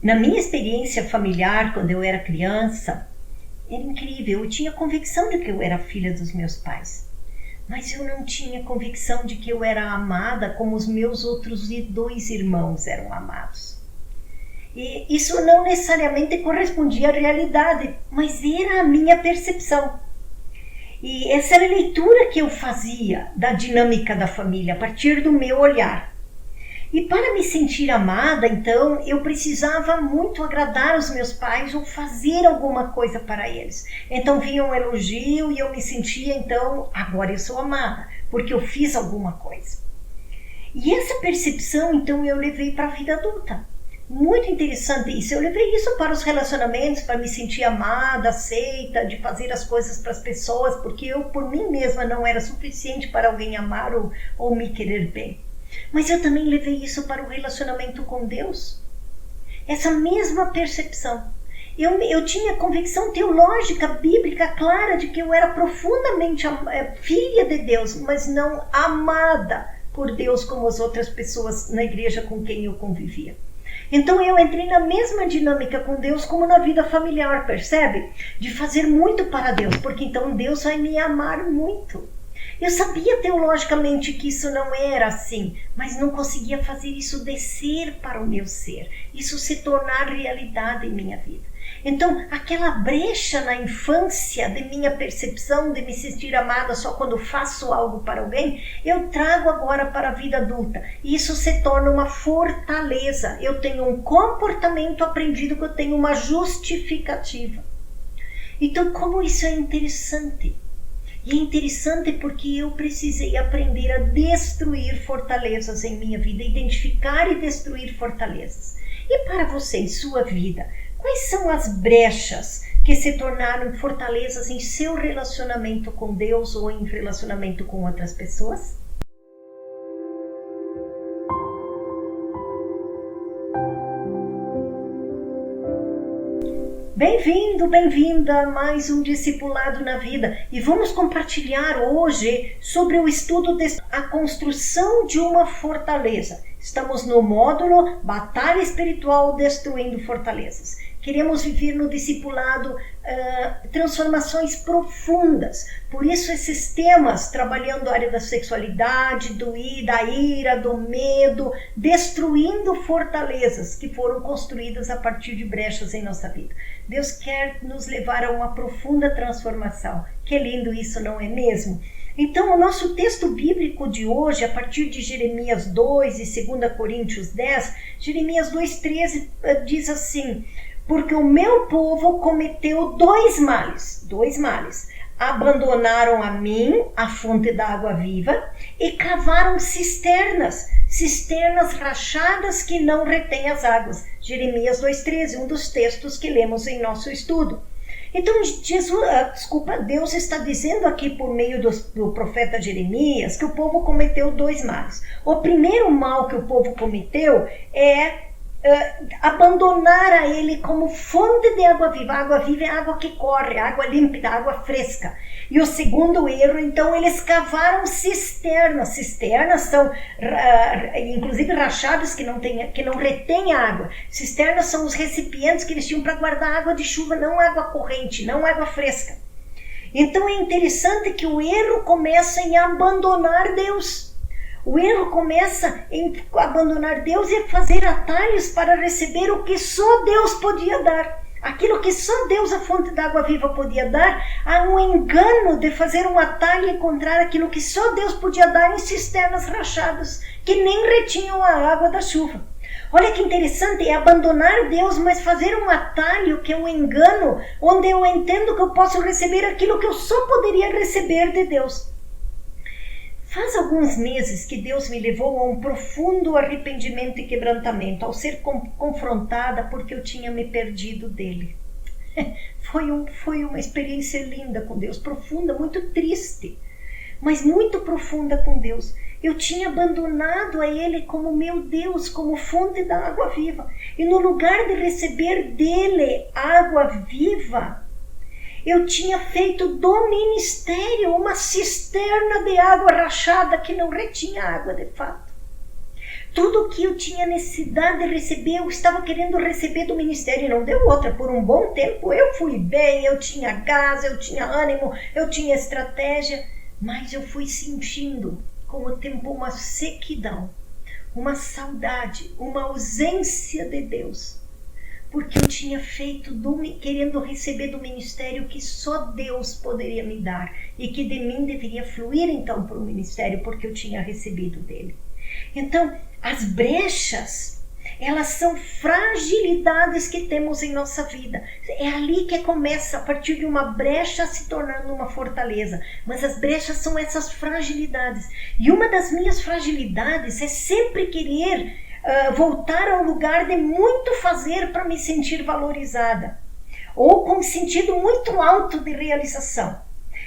Na minha experiência familiar, quando eu era criança, era incrível. Eu tinha convicção de que eu era filha dos meus pais. Mas eu não tinha convicção de que eu era amada como os meus outros 2 irmãos eram amados. E isso não necessariamente correspondia à realidade, mas era a minha percepção. E essa era a leitura que eu fazia da dinâmica da família, a partir do meu olhar. E para me sentir amada, então, eu precisava muito agradar os meus pais ou fazer alguma coisa para eles. Então vinha um elogio e eu me sentia, então, agora eu sou amada, porque eu fiz alguma coisa. E essa percepção, então, eu levei para a vida adulta. Muito interessante isso. Eu levei isso para os relacionamentos, para me sentir amada, aceita, de fazer as coisas para as pessoas, porque eu, por mim mesma, não era suficiente para alguém amar ou me querer bem. Mas eu também levei isso para o relacionamento com Deus. Essa mesma percepção. Eu tinha convicção teológica, bíblica, clara de que eu era profundamente filha de Deus, mas não amada por Deus como as outras pessoas na igreja com quem eu convivia. Então eu entrei na mesma dinâmica com Deus como na vida familiar, percebe? De fazer muito para Deus, porque então Deus vai me amar muito. Eu sabia teologicamente que isso não era assim, mas não conseguia fazer isso descer para o meu ser, isso se tornar realidade em minha vida. Então, aquela brecha na infância de minha percepção de me sentir amada só quando faço algo para alguém, eu trago agora para a vida adulta. E isso se torna uma fortaleza. Eu tenho um comportamento aprendido que eu tenho uma justificativa. Então, como isso é interessante? E é interessante porque eu precisei aprender a destruir fortalezas em minha vida, identificar e destruir fortalezas. E para você, em sua vida, quais são as brechas que se tornaram fortalezas em seu relacionamento com Deus ou em relacionamento com outras pessoas? Bem-vindo, bem-vinda a mais um Discipulado na Vida. E vamos compartilhar hoje sobre o estudo da construção de uma fortaleza. Estamos no módulo Batalha Espiritual Destruindo Fortalezas. Queremos viver no discipulado transformações profundas. Por isso esses temas, trabalhando a área da sexualidade, da ira, do medo, destruindo fortalezas que foram construídas a partir de brechas em nossa vida. Deus quer nos levar a uma profunda transformação. Que lindo isso, não é mesmo? Então, o nosso texto bíblico de hoje, a partir de Jeremias 2 e 2 Coríntios 10, Jeremias 2,13 diz assim: porque o meu povo cometeu dois males. Abandonaram a mim, a fonte da água viva, e cavaram cisternas rachadas que não retêm as águas. Jeremias 2,13, um dos textos que lemos em nosso estudo. Então, Deus está dizendo aqui por meio do profeta Jeremias que o povo cometeu dois males. O primeiro mal que o povo cometeu é abandonar a ele como fonte de água viva. A água viva é água que corre, água límpida, água fresca. E o segundo erro, então, eles cavaram cisternas. Cisternas são, inclusive, rachadas que não retêm água. Cisternas são os recipientes que eles tinham para guardar água de chuva, não água corrente, não água fresca. Então, é interessante que o erro começa em abandonar Deus. O erro começa em abandonar Deus e fazer atalhos para receber o que só Deus podia dar. Aquilo que só Deus, a fonte da água viva, podia dar. Há um engano de fazer um atalho e encontrar aquilo que só Deus podia dar em cisternas rachadas, que nem retinham a água da chuva. Olha que interessante, é abandonar Deus, mas fazer um atalho, que é um engano, onde eu entendo que eu posso receber aquilo que eu só poderia receber de Deus. Faz alguns meses que Deus me levou a um profundo arrependimento e quebrantamento, ao ser confrontada porque eu tinha me perdido dele. Foi uma experiência linda com Deus, profunda, muito triste, mas muito profunda com Deus. Eu tinha abandonado a Ele como meu Deus, como fonte da água viva. E no lugar de receber dele água viva, eu tinha feito do ministério uma cisterna de água rachada que não retinha água de fato. Tudo que eu tinha necessidade de receber, eu estava querendo receber do ministério e não deu outra. Por um bom tempo eu fui bem, eu tinha gás, eu tinha ânimo, eu tinha estratégia, mas eu fui sentindo com o tempo uma sequidão, uma saudade, uma ausência de Deus. Porque eu tinha feito, querendo receber do ministério que só Deus poderia me dar e que de mim deveria fluir então para o ministério, porque eu tinha recebido dele. Então, as brechas, elas são fragilidades que temos em nossa vida. É ali que começa, a partir de uma brecha, se tornando uma fortaleza. Mas as brechas são essas fragilidades. E uma das minhas fragilidades é sempre querer voltar ao lugar de muito fazer para me sentir valorizada. Ou com um sentido muito alto de realização.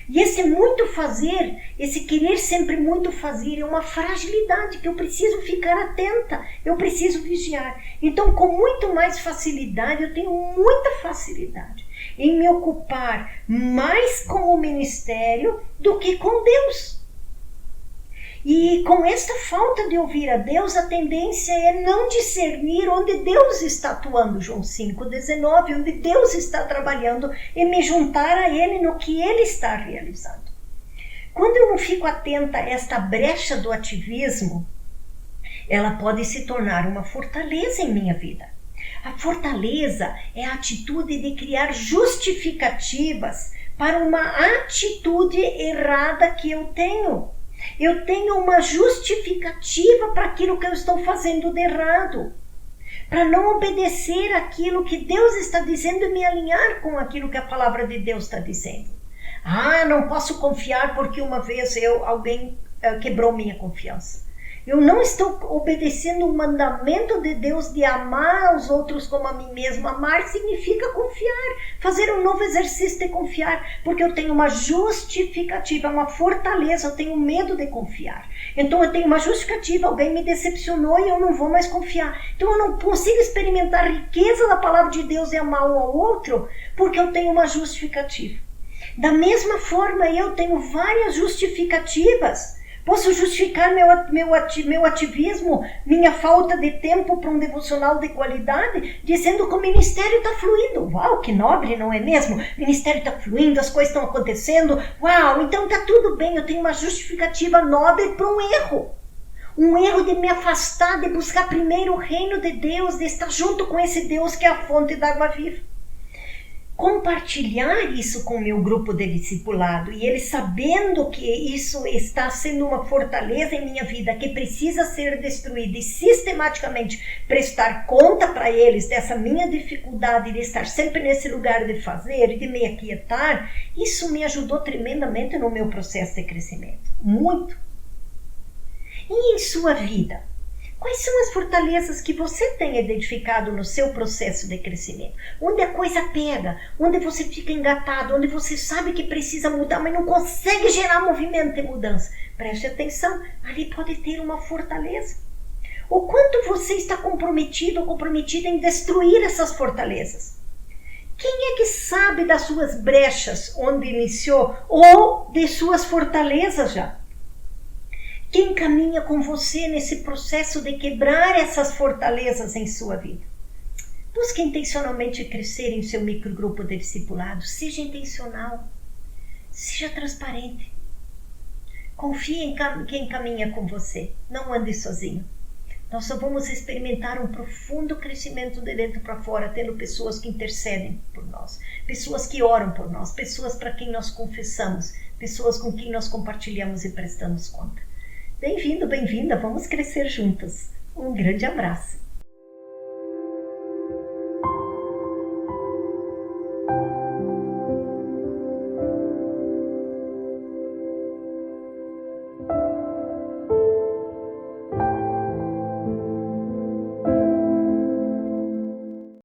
E esse muito fazer, esse querer sempre muito fazer, é uma fragilidade que eu preciso ficar atenta, eu preciso vigiar. Então, com muito mais facilidade, eu tenho muita facilidade em me ocupar mais com o ministério do que com Deus. E com esta falta de ouvir a Deus, a tendência é não discernir onde Deus está atuando, João 5,19, onde Deus está trabalhando, e me juntar a Ele no que Ele está realizando. Quando eu não fico atenta a esta brecha do ativismo, ela pode se tornar uma fortaleza em minha vida. A fortaleza é a atitude de criar justificativas para uma atitude errada que eu tenho. Eu tenho uma justificativa para aquilo que eu estou fazendo de errado. Para não obedecer aquilo que Deus está dizendo e me alinhar com aquilo que a palavra de Deus está dizendo. Não posso confiar porque uma vez alguém quebrou minha confiança. Eu não estou obedecendo o mandamento de Deus de amar os outros como a mim mesmo. Amar significa confiar, fazer um novo exercício de confiar, porque eu tenho uma justificativa, uma fortaleza, eu tenho medo de confiar. Então eu tenho uma justificativa, alguém me decepcionou e eu não vou mais confiar. Então eu não consigo experimentar a riqueza da palavra de Deus e amar um ao outro, porque eu tenho uma justificativa. Da mesma forma, eu tenho várias justificativas. Posso justificar meu ativismo, minha falta de tempo para um devocional de qualidade, dizendo que o ministério está fluindo. Uau, que nobre, não é mesmo? O ministério está fluindo, as coisas estão acontecendo. Uau, então está tudo bem, eu tenho uma justificativa nobre para um erro. Um erro de me afastar, de buscar primeiro o reino de Deus, de estar junto com esse Deus que é a fonte da água viva. Compartilhar isso com o meu grupo de discipulado e eles sabendo que isso está sendo uma fortaleza em minha vida que precisa ser destruída e sistematicamente prestar conta para eles dessa minha dificuldade de estar sempre nesse lugar de fazer e de me aquietar, isso me ajudou tremendamente no meu processo de crescimento. Muito. E em sua vida? Quais são as fortalezas que você tem identificado no seu processo de crescimento? Onde a coisa pega, onde você fica engatado, onde você sabe que precisa mudar, mas não consegue gerar movimento de mudança. Preste atenção, ali pode ter uma fortaleza. O quanto você está comprometido ou comprometida em destruir essas fortalezas? Quem é que sabe das suas brechas onde iniciou ou de suas fortalezas já? Quem caminha com você nesse processo de quebrar essas fortalezas em sua vida? Busque intencionalmente crescer em seu microgrupo de discipulado. Seja intencional. Seja transparente. Confie em quem caminha com você. Não ande sozinho. Nós só vamos experimentar um profundo crescimento de dentro para fora, tendo pessoas que intercedem por nós, pessoas que oram por nós, pessoas para quem nós confessamos, pessoas com quem nós compartilhamos e prestamos conta. Bem-vindo, bem-vinda, vamos crescer juntos. Um grande abraço.